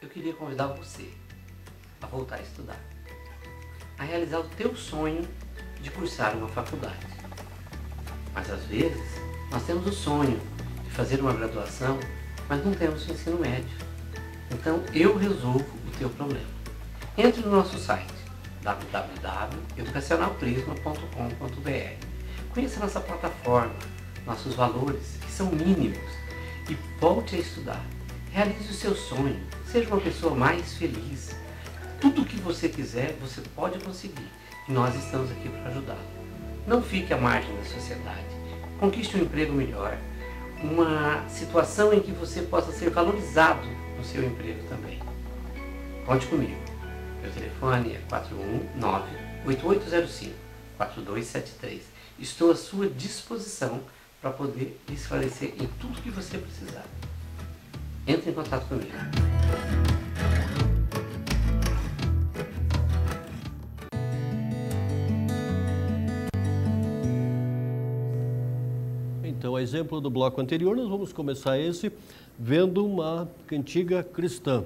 Eu queria convidar você a voltar a estudar, a realizar o teu sonho de cursar uma faculdade. Mas às vezes nós temos o sonho de fazer uma graduação, mas não temos o ensino médio. Então eu resolvo o teu problema. Entre no nosso site www.educacionalprisma.com.br. Conheça nossa plataforma, nossos valores, que são mínimos, e volte a estudar. Realize o seu sonho, seja uma pessoa mais feliz. Tudo o que você quiser, você pode conseguir. E nós estamos aqui para ajudá-lo. Não fique à margem da sociedade. Conquiste um emprego melhor, uma situação em que você possa ser valorizado no seu emprego também. Conte comigo. Meu telefone é 419-8805-4273. Estou à sua disposição para poder lhe esclarecer em tudo que você precisar. Entre em contato comigo. Então, a exemplo do bloco anterior, nós vamos começar esse vendo uma cantiga cristã.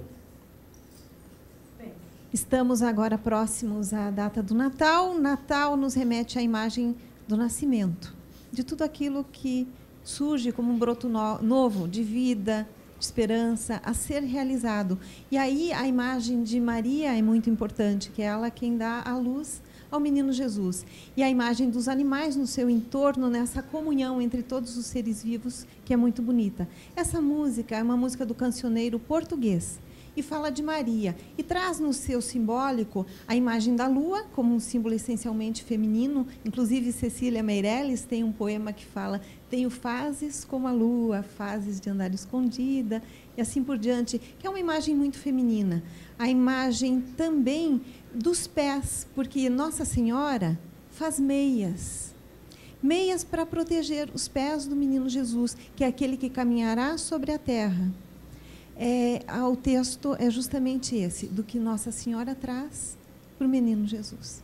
Estamos agora próximos à data do Natal. Natal nos remete à imagem do nascimento, de tudo aquilo que surge como um broto novo de vida, de esperança, a ser realizado. E aí a imagem de Maria é muito importante, que é ela quem dá a luz ao menino Jesus. E a imagem dos animais no seu entorno, nessa comunhão entre todos os seres vivos, que é muito bonita. Essa música é uma música do cancioneiro português e fala de Maria, e traz no seu simbólico a imagem da lua, como um símbolo essencialmente feminino. Inclusive, Cecília Meirelles tem um poema que fala: tenho fases como a lua, fases de andar escondida, e assim por diante, que é uma imagem muito feminina. A imagem também dos pés, porque Nossa Senhora faz meias. Meias para proteger os pés do menino Jesus, que é aquele que caminhará sobre a terra. O texto é justamente esse, do que Nossa Senhora traz para o menino Jesus.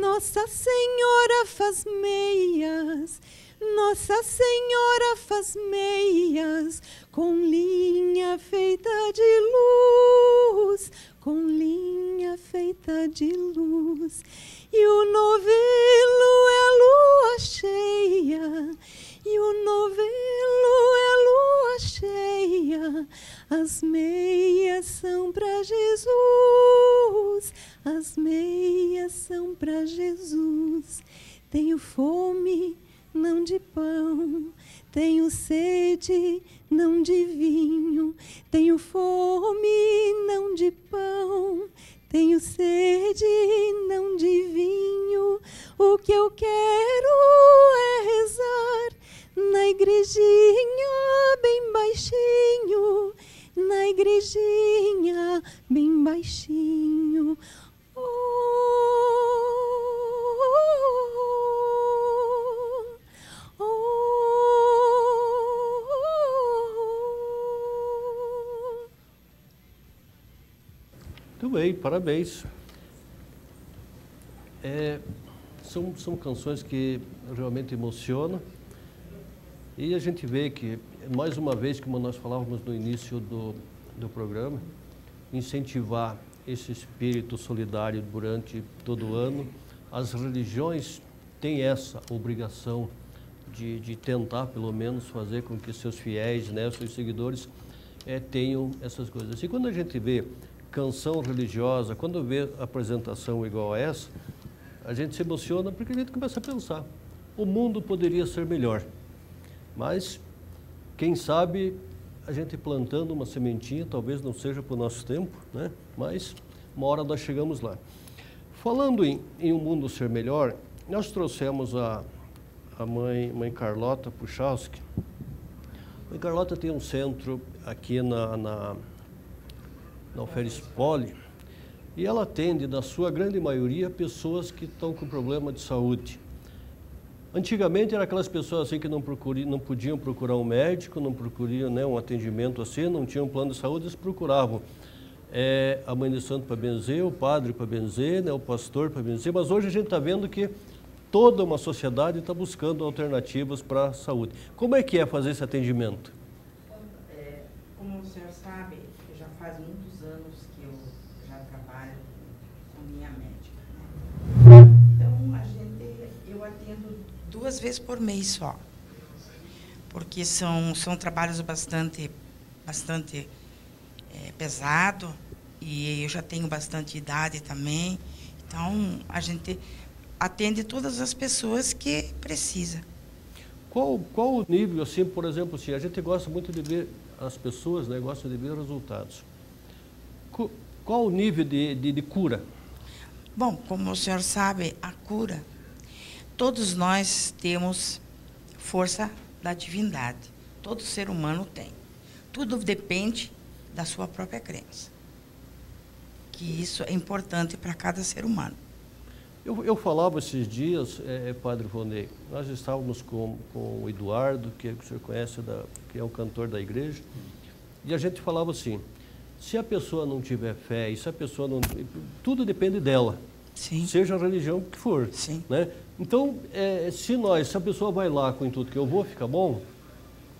Nossa Senhora faz meias, Nossa Senhora faz meias, com linha feita de luz, com linha feita de luz. E o novelo é lua cheia, e o novelo é lua cheia. As meias são para Jesus, as meias são para Jesus. Tenho fome, não de pão, tenho sede, não de vinho. Tenho fome, não de pão, tenho sede, não de vinho. O que eu quero é rezar na igrejinha bem baixinho, na igrejinha bem baixinho. Oh, oh, oh. Muito bem, parabéns. São canções que realmente emocionam. E a gente vê que, mais uma vez, como nós falávamos no início do programa, incentivar esse espírito solidário durante todo o ano. As religiões têm essa obrigação de tentar, pelo menos, fazer com que seus fiéis, né, seus seguidores, tenham essas coisas. E quando a gente vê canção religiosa, quando vê apresentação igual a essa, a gente se emociona porque a gente começa a pensar: o mundo poderia ser melhor. Mas, quem sabe, a gente plantando uma sementinha, talvez não seja para o nosso tempo, né? Mas uma hora nós chegamos lá. Falando em um mundo ser melhor, nós trouxemos a mãe Carlota Puchalski. A mãe Carlota tem um centro aqui na Alferes Poli, e ela atende, na sua grande maioria, pessoas que estão com problema de saúde. Antigamente eram aquelas pessoas assim que não podiam procurar um médico, não procuriam, né, um atendimento assim, não tinham plano de saúde, eles procuravam a mãe de santo para benzer, o padre para benzer, né, o pastor para benzer, mas hoje a gente está vendo que toda uma sociedade está buscando alternativas para a saúde. Como é que é fazer esse atendimento? Como o senhor sabe, já faz muitos anos que eu já trabalho com minha médica, né? Então, eu atendo 2 vezes por mês só, porque são trabalhos bastante pesado, e eu já tenho bastante idade também, então a gente atende todas as pessoas que precisa. Qual o nível, assim, por exemplo, assim, a gente gosta muito de ver, as pessoas, né, gostam de ver resultados. Qual o nível de cura? Bom, como o senhor sabe, a cura, todos nós temos força da divindade. Todo ser humano tem. Tudo depende da sua própria crença. Que isso é importante para cada ser humano. Eu falava esses dias, Padre Vonei, nós estávamos com o Eduardo, que o senhor conhece, que é um cantor da igreja, e a gente falava assim: se a pessoa não tiver fé, e se a pessoa não... Tudo depende dela. Sim. Seja a religião que for. Sim. Né? Então, se a pessoa vai lá com o intuito que eu vou ficar bom,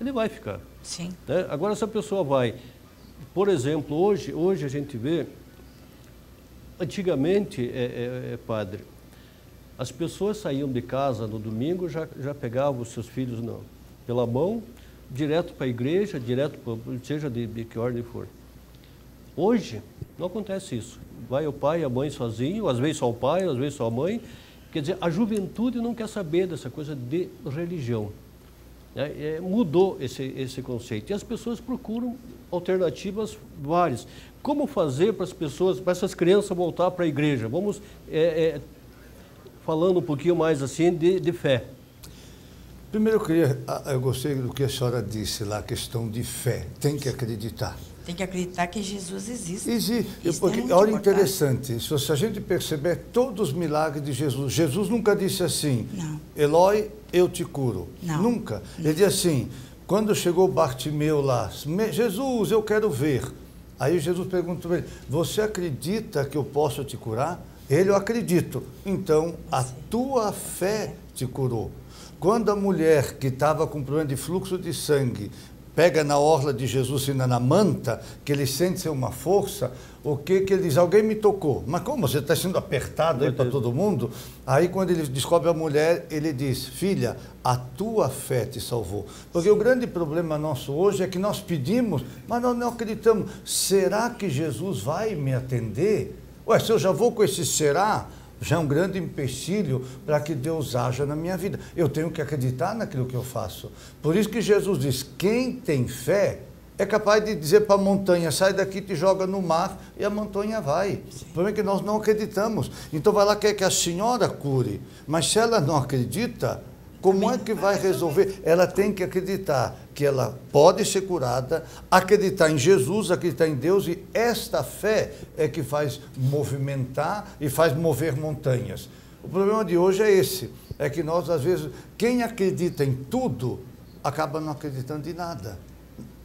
ele vai ficar. Sim. Né? Agora, se a pessoa vai, por exemplo, hoje a gente vê, antigamente, padre, as pessoas saíam de casa no domingo, já pegavam os seus filhos pela mão, direto para a igreja, seja de que ordem for. Hoje, Não acontece isso. Vai o pai e a mãe sozinho, às vezes só o pai, às vezes só a mãe. Quer dizer, a juventude não quer saber dessa coisa de religião. Mudou esse conceito. E as pessoas procuram alternativas várias. Como fazer para as pessoas, para essas crianças voltar para a igreja? Vamos falando um pouquinho mais assim de fé. Primeiro eu gostei do que a senhora disse lá, a questão de fé. Tem que acreditar. Tem que acreditar que Jesus existe. Existe. Porque, olha, interessante, se a gente perceber todos os milagres de Jesus, Jesus nunca disse assim, não. Eloi, eu te curo. Não. Nunca. Ele disse assim, quando chegou Bartimeu lá, Jesus, eu quero ver. Aí Jesus perguntou para ele, você acredita que eu posso te curar? Ele, eu acredito. Então, a tua fé te curou. Quando a mulher que estava com problema de fluxo de sangue pega na orla de Jesus e na manta, que ele sente ser uma força, o que ele diz? Alguém me tocou. Mas como? Você está sendo apertado aí para todo mundo? Aí quando ele descobre a mulher, ele diz, filha, a tua fé te salvou. Porque o grande problema nosso hoje é que nós pedimos, mas nós não acreditamos. Será que Jesus vai me atender? Ué, se eu já vou com esse será, já é um grande empecilho para que Deus haja na minha vida. Eu tenho que acreditar naquilo que eu faço. Por isso que Jesus diz, quem tem fé é capaz de dizer para a montanha, sai daqui, te joga no mar e a montanha vai. O problema é que nós não acreditamos. Então vai lá, quer que a senhora cure, mas se ela não acredita, como é que vai resolver? Ela tem que acreditar que ela pode ser curada, acreditar em Jesus, acreditar em Deus, e esta fé é que faz movimentar e faz mover montanhas. O problema de hoje é esse, é que nós, às vezes, quem acredita em tudo, acaba não acreditando em nada.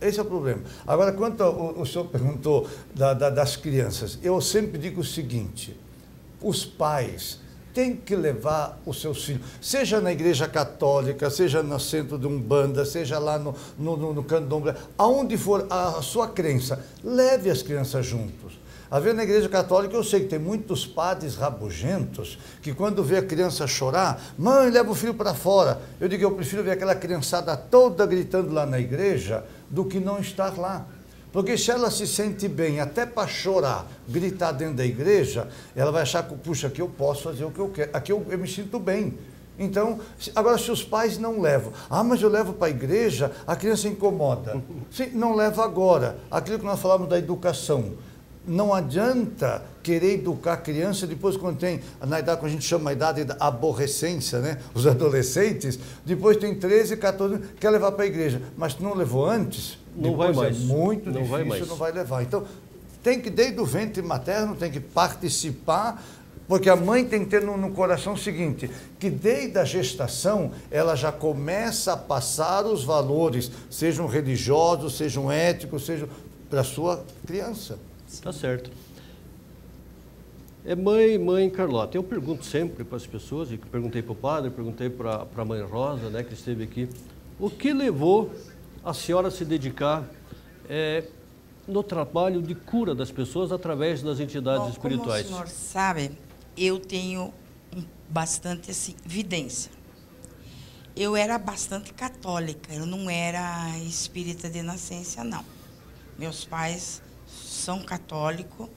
Esse é o problema. Agora, quanto o senhor perguntou das crianças, eu sempre digo o seguinte, os pais tem que levar os seus filhos, seja na igreja católica, seja no centro de Umbanda, seja lá no candomblé, aonde for a sua crença, leve as crianças juntos. Às vezes na igreja católica eu sei que tem muitos padres rabugentos que quando vê a criança chorar, mãe, leva o filho para fora. Eu digo, eu prefiro ver aquela criançada toda gritando lá na igreja do que não estar lá. Porque se ela se sente bem, até para chorar, gritar dentro da igreja, ela vai achar que, puxa, aqui eu posso fazer o que eu quero, aqui eu me sinto bem. Então, agora se os pais não levam, mas eu levo para a igreja, a criança incomoda. Sim, não leva agora. Aquilo que nós falamos da educação. Não adianta querer educar a criança depois quando tem, na idade que a gente chama a idade da aborrecência, né? Os adolescentes, depois tem 13, 14, quer levar para a igreja, mas se não levou antes, não vai mais. É muito difícil, não vai levar. Então, tem que, desde o ventre materno, tem que participar, porque a mãe tem que ter no coração o seguinte, que desde a gestação, ela já começa a passar os valores, sejam religiosos, sejam éticos, sejam para a sua criança. Tá certo. Mãe Carlota, eu pergunto sempre para as pessoas, e perguntei para o padre, perguntei para a mãe Rosa, né, que esteve aqui, o que levou a senhora a se dedicar no trabalho de cura das pessoas através das entidades espirituais? Como o senhor sabe, eu tenho bastante assim, vidência. Eu era bastante católica, eu não era espírita de nascença, não. Meus pais são católicos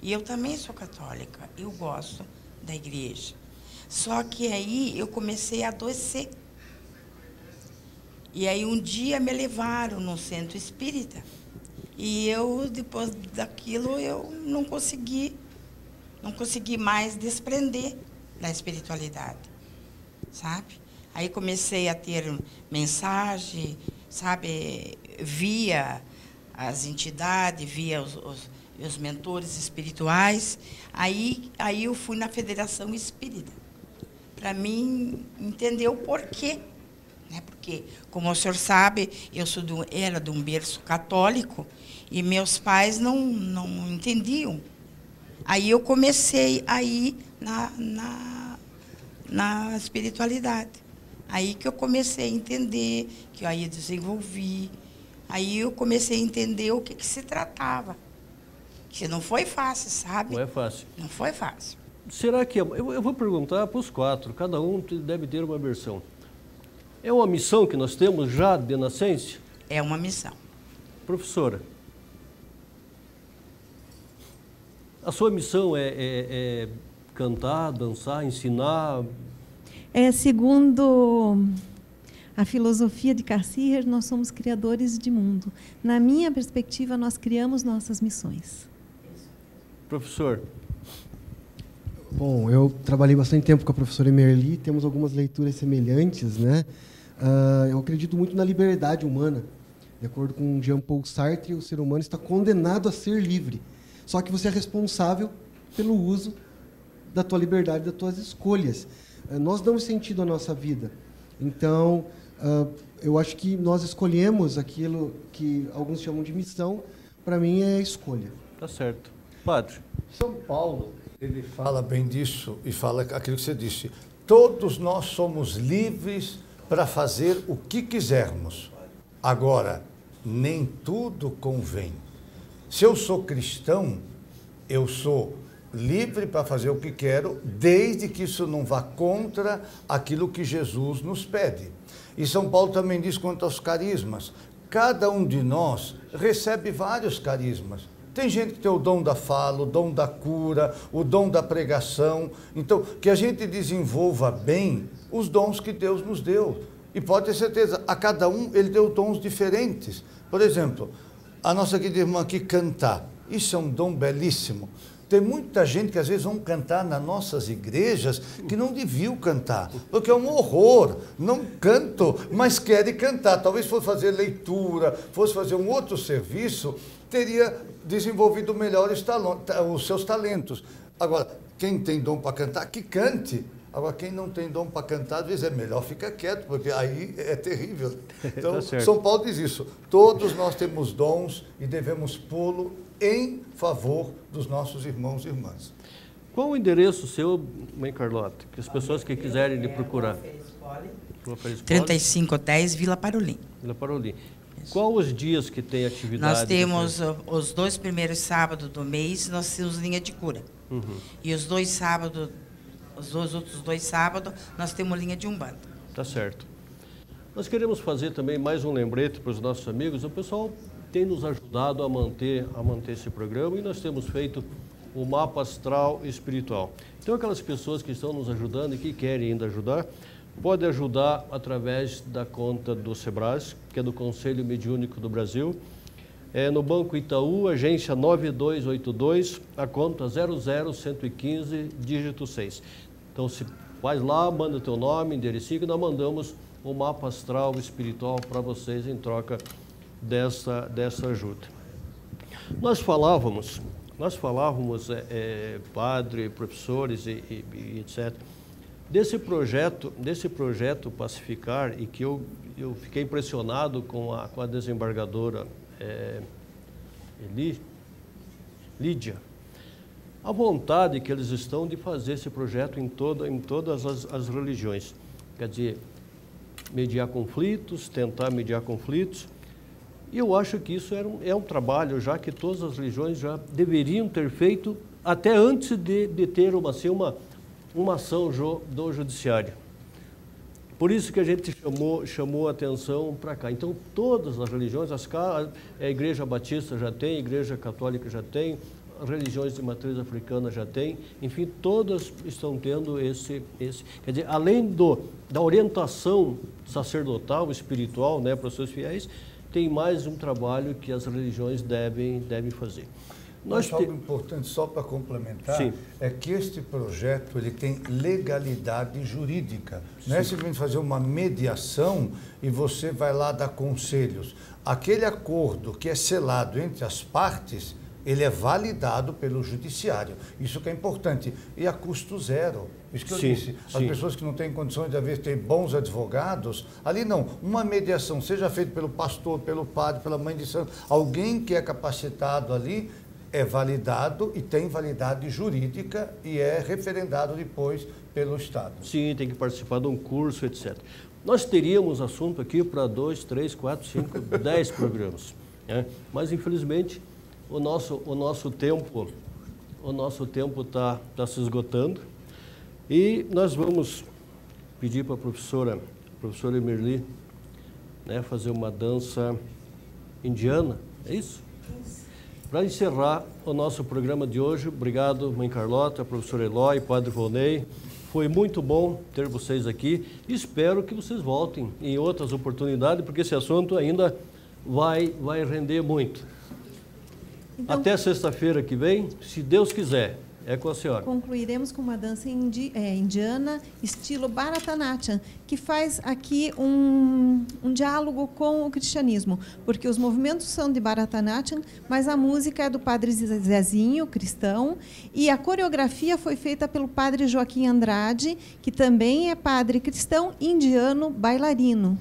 e eu também sou católica, eu gosto da igreja. Só que aí eu comecei a adoecer. E aí um dia me levaram no centro espírita e eu, depois daquilo, eu não consegui mais desprender da espiritualidade, sabe? Aí comecei a ter mensagem, sabe, via as entidades, via os mentores espirituais. Aí eu fui na Federação Espírita, para mim entender o porquê. Né? Porque, como o senhor sabe, eu era de um berço católico e meus pais não entendiam. Aí eu comecei a ir na espiritualidade. Aí que eu comecei a entender, que eu aí desenvolvi. Aí eu comecei a entender o que se tratava. Que não foi fácil, sabe? Não é fácil. Não foi fácil. Será que... Eu vou perguntar para os quatro, cada um deve ter uma versão. É uma missão que nós temos já de nascença? É uma missão. Professora? A sua missão é cantar, dançar, ensinar? Segundo a filosofia de Cassirer, nós somos criadores de mundo. Na minha perspectiva, nós criamos nossas missões. Professor? Bom, eu trabalhei bastante tempo com a professora Emerli, temos algumas leituras semelhantes, né? Eu acredito muito na liberdade humana. De acordo com Jean-Paul Sartre, o ser humano está condenado a ser livre. Só que você é responsável pelo uso da tua liberdade, das tuas escolhas. Nós damos sentido à nossa vida. Então, eu acho que nós escolhemos aquilo que alguns chamam de missão. Para mim, é escolha. Tá certo. Padre? São Paulo, ele fala bem disso e fala aquilo que você disse. Todos nós somos livres para fazer o que quisermos. Agora, nem tudo convém. Se eu sou cristão, eu sou livre para fazer o que quero, desde que isso não vá contra aquilo que Jesus nos pede. E São Paulo também diz quanto aos carismas. Cada um de nós recebe vários carismas. Tem gente que tem o dom da fala, o dom da cura, o dom da pregação. Então, que a gente desenvolva bem os dons que Deus nos deu. E pode ter certeza, a cada um ele deu dons diferentes. Por exemplo, a nossa querida irmã aqui cantar. Isso é um dom belíssimo. Tem muita gente que às vezes vão cantar nas nossas igrejas que não deviam cantar, porque é um horror. Não canto, mas querem cantar. Talvez fosse fazer leitura, fosse fazer um outro serviço, teria desenvolvido melhor os seus talentos. Agora, quem tem dom para cantar, que cante. Agora, quem não tem dom para cantar, às vezes é melhor ficar quieto, porque aí é terrível. Então, Tá, São Paulo diz isso. Todos nós temos dons e devemos pô-lo em favor dos nossos irmãos e irmãs. Qual o endereço seu, mãe Carlota, que as pessoas que quiserem lhe procurar? 3510 Vila Parolim. Vila Parolim. Qual os dias que tem atividade? Nós temos os 2 primeiros sábados do mês, nós temos linha de cura. E os 2 sábados, os outros 2 sábados, nós temos linha de Umbanda. Tá certo. Nós queremos fazer também mais um lembrete para os nossos amigos. O pessoal tem nos ajudado a manter esse programa e nós temos feito o mapa astral espiritual. Então, aquelas pessoas que estão nos ajudando e que querem ainda ajudar, podem ajudar através da conta do Sebras, que é do Conselho Mediúnico do Brasil. No Banco Itaú, agência 9282, a conta 00115, dígito 6. Então, se faz lá, manda o teu nome, endereço, que nós mandamos o mapa astral espiritual para vocês em troca dessa ajuda. Nós falávamos, padre, professores e etc., desse projeto Pacificar, e que eu fiquei impressionado com a desembargadora Lídia, a vontade que eles estão de fazer esse projeto em todas as religiões. Quer dizer, mediar conflitos, tentar mediar conflitos. E eu acho que isso é um trabalho já que todas as religiões já deveriam ter feito até antes de ter uma ação do judiciário. Por isso que a gente chamou a atenção para cá. Então, todas as religiões, a Igreja Batista já tem, a Igreja Católica já tem, as religiões de matriz africana já tem, enfim, todas estão tendo esse quer dizer, além da orientação sacerdotal, espiritual, né, para os seus fiéis, tem mais um trabalho que as religiões devem fazer. Mas algo importante, só para complementar, sim, é que este projeto ele tem legalidade jurídica. Sim. Não é simplesmente fazer uma mediação e você vai lá dar conselhos. Aquele acordo que é selado entre as partes, ele é validado pelo judiciário. Isso que é importante. E a custo zero. Isso que eu disse. As pessoas que não têm condições de haver ter bons advogados, ali não. Uma mediação, seja feita pelo pastor, pelo padre, pela mãe de santo, alguém que é capacitado ali, é validado e tem validade jurídica e é referendado depois pelo Estado. Sim, tem que participar de um curso, etc. Nós teríamos assunto aqui para 2, 3, 4, 5, 10 programas. Né? Mas, infelizmente, o nosso tempo está se esgotando e nós vamos pedir para a professora Emerli, né, fazer uma dança indiana, é isso? Para encerrar o nosso programa de hoje, obrigado, mãe Carlota, professor Eloy, padre Volney. Foi muito bom ter vocês aqui. Espero que vocês voltem em outras oportunidades, porque esse assunto ainda vai render muito. Então, até sexta-feira que vem, se Deus quiser. É com a senhora. Concluiremos com uma dança indiana, estilo Bharatanatyam, que faz aqui um diálogo com o cristianismo, porque os movimentos são de Bharatanatyam, mas a música é do padre Zezinho, cristão, e a coreografia foi feita pelo padre Joaquim Andrade, que também é padre cristão indiano bailarino.